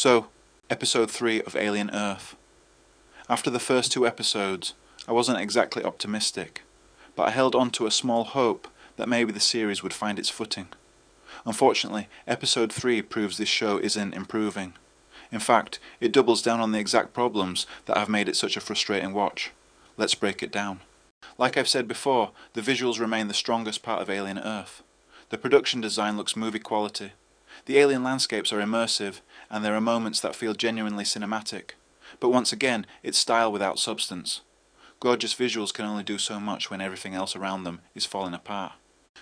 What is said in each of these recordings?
So, episode 3 of Alien Earth. After the first 2 episodes, I wasn't exactly optimistic, but I held on to a small hope that maybe the series would find its footing. Unfortunately, episode 3 proves this show isn't improving. In fact, it doubles down on the exact problems that have made it such a frustrating watch. Let's break it down. Like I've said before, the visuals remain the strongest part of Alien Earth. The production design looks movie quality. The alien landscapes are immersive, and there are moments that feel genuinely cinematic. But once again, it's style without substance. Gorgeous visuals can only do so much when everything else around them is falling apart.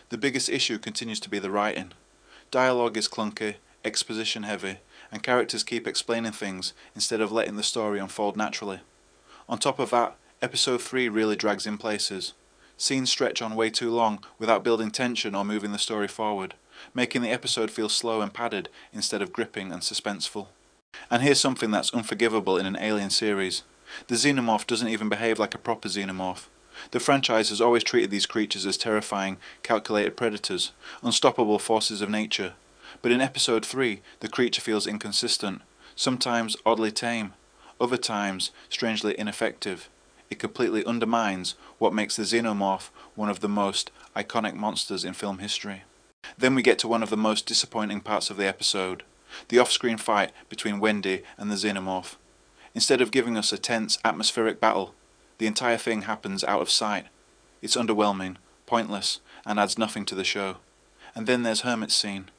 The biggest issue continues to be the writing. Dialogue is clunky, exposition heavy, and characters keep explaining things instead of letting the story unfold naturally. On top of that, episode 3 really drags in places. Scenes stretch on way too long without building tension or moving the story forward, making the episode feel slow and padded instead of gripping and suspenseful. And here's something that's unforgivable in an Alien series. The Xenomorph doesn't even behave like a proper Xenomorph. The franchise has always treated these creatures as terrifying, calculated predators, unstoppable forces of nature. But in episode 3, the creature feels inconsistent, sometimes oddly tame, other times strangely ineffective. It completely undermines what makes the Xenomorph one of the most iconic monsters in film history. Then we get to one of the most disappointing parts of the episode, the off-screen fight between Wendy and the Xenomorph. Instead of giving us a tense, atmospheric battle, the entire thing happens out of sight. It's underwhelming, pointless, and adds nothing to the show. And then there's Hermit's scene.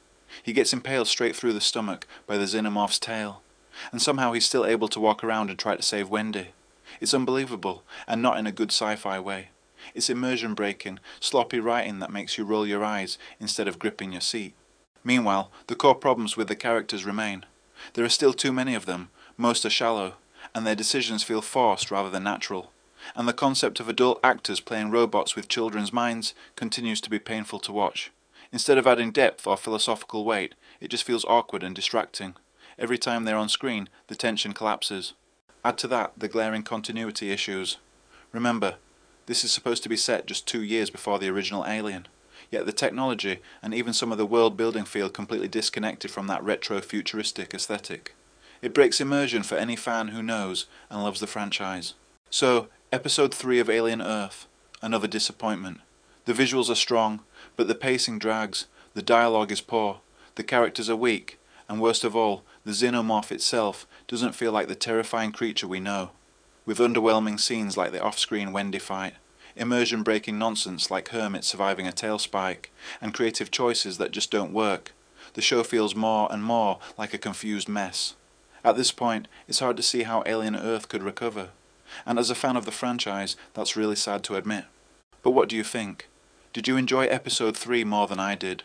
He gets impaled straight through the stomach by the Xenomorph's tail, and somehow he's still able to walk around and try to save Wendy. It's unbelievable, and not in a good sci-fi way. It's immersion-breaking, sloppy writing that makes you roll your eyes instead of gripping your seat. Meanwhile, the core problems with the characters remain. There are still too many of them, most are shallow, and their decisions feel forced rather than natural. And the concept of adult actors playing robots with children's minds continues to be painful to watch. Instead of adding depth or philosophical weight, it just feels awkward and distracting. Every time they're on screen, the tension collapses. Add to that the glaring continuity issues. Remember, this is supposed to be set just 2 years before the original Alien, yet the technology and even some of the world building feel completely disconnected from that retro futuristic aesthetic. It breaks immersion for any fan who knows and loves the franchise. So, episode 3 of Alien Earth, another disappointment. The visuals are strong, but the pacing drags, the dialogue is poor, the characters are weak, and worst of all, the Xenomorph itself doesn't feel like the terrifying creature we know. With underwhelming scenes like the off-screen Wendy fight, immersion-breaking nonsense like Hermit surviving a tail spike, and creative choices that just don't work, the show feels more and more like a confused mess. At this point, it's hard to see how Alien Earth could recover, and as a fan of the franchise, that's really sad to admit. But what do you think? Did you enjoy episode 3 more than I did?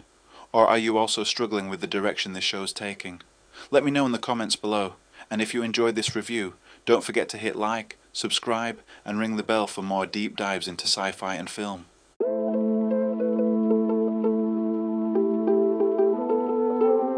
Or are you also struggling with the direction this show's taking? Let me know in the comments below, and if you enjoyed this review, don't forget to hit like, subscribe, and ring the bell for more deep dives into sci-fi and film.